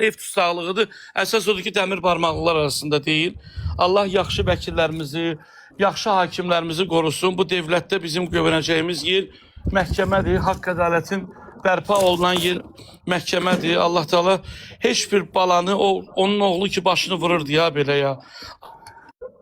ev tutsaqlığıdır. Əsas odur ki, dəmir barmaqlılar arasında deyil. Allah yaxşı vəkillərimizi, yaxşı hakimlərimizi qorusun. Bu devlətdə bizim görünəcəyimiz yer məhkəmədir. Haqq ədalətin bərpa olunan yer məhkəmədir. Allah Teala heç bir balanı, onun oğlu ki başını vururdu ya belə ya.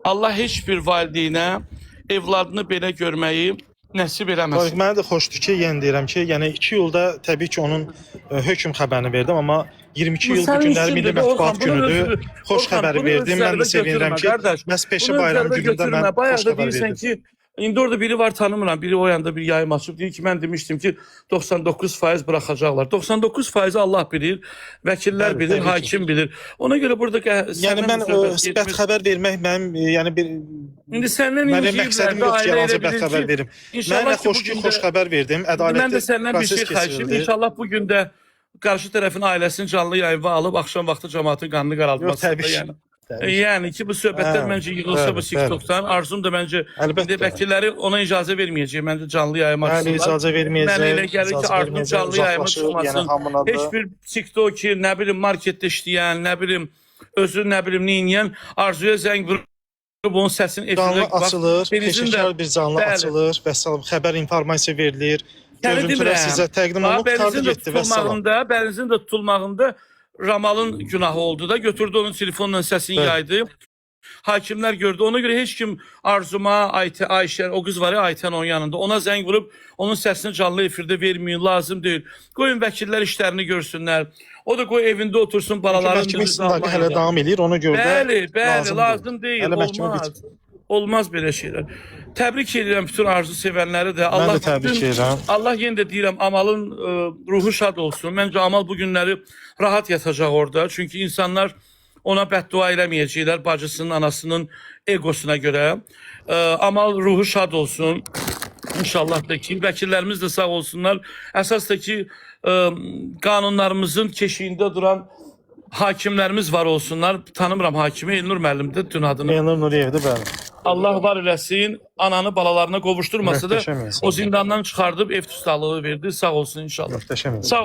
Allah heç bir valideynə evladını belə görməyi nəsib eləməsin. Mənə də xoşdur ki, yenə deyirəm ki, yəni 2 yılda təbii ki, onun hökm xəbərini verdim, amma 22 yıl bu günləri Milli Mətbuat Günüdür. Xoş xəbəri verdim. Mən də sevinirəm ki, məhz Peşə Bayramı günündə mən xoş xəbər verdim. İndi orada biri var, tanımıram. Biri o yanda bir yayım açıb. Deyir ki, mən demişdim ki 99% bıraxacaqlar. 99% Allah bilir, vəkillər bilir, hakim bilir. Ona görə burada... Yəni mən bət xəbər vermək mənim, yəni bir... İndi səndən məqsədim yox ki, yalnızca bət xəbər verim. Mən də xoş ki, xoş xəbər verdim. Ədalətli proses keçirildi. İnşallah bu gün də qarşı tərəfin ailəsini canlı yayıma alıb, axşam vaxtı cəmaatın qanını qaraldırmasında. Yəni ki, bu söhbətlər məncə yığılsa bu TikTok'dan, arzum da məncə vəkilləri ona icazə verməyəcək, məncə canlı yayıma çıxsınlar. İcazə verməyəcək. Mən elə gəlir ki, arzum canlı yayıma çıxmasın. Heç bir TikTok-i, nə bilim, marketdə işləyən, nə bilim, özü, nə bilim, neyniyən, arzuya zəng vurub, onun səsini canlı açılır, peşəkar bir canlı açılır, vəssalam, xəbər, informasiya verilir, görüntülər sizə təqdim olunub, qutardı getdi, vəssalam. Bənizin də tutulmağında Ramalın günahı oldu da, götürdü onun telefonla səsini yaydı. Hakimlər gördü. Ona görə heç kim Arzuma, Ayşə, o qız var ya Aytən onun yanında, ona zəng vurub onun səsini canlı efirdə verməyin, lazım deyil. Qoyun vəkillər işlərini görsünlər. O da qoy evində otursun, balaların... Məhkəmə istintaqı hələ davam edir, ona görə də lazım deyil, olmaz. Olmaz belə şeylər. Təbrik edirəm bütün arzu sevənləri də. Mən də təbrik edirəm. Allah yenə də deyirəm, Amalın ruhu şad olsun. Məncə Amal bu günləri rahat yatacaq orada. Çünki insanlar ona bəddua eləməyəcəklər bacısının, anasının egosuna görə. Amal ruhu şad olsun. İnşallah da ki, vəkillərimiz də sağ olsunlar. Əsas da ki, qanunlarımızın keşiyində duran hakimlərimiz var olsunlar. Tanımıram hakimi, Elnur müəllimdir, dün adını. Elnur Nuriyevdir, bəli. Allah var eləsin, ananı balalarına qovuşturmasa da o zindandan çıxardıb ev tutsaqlığı verdi. Sağ olsun inşallah. Möhtəşəm. Sağ ol.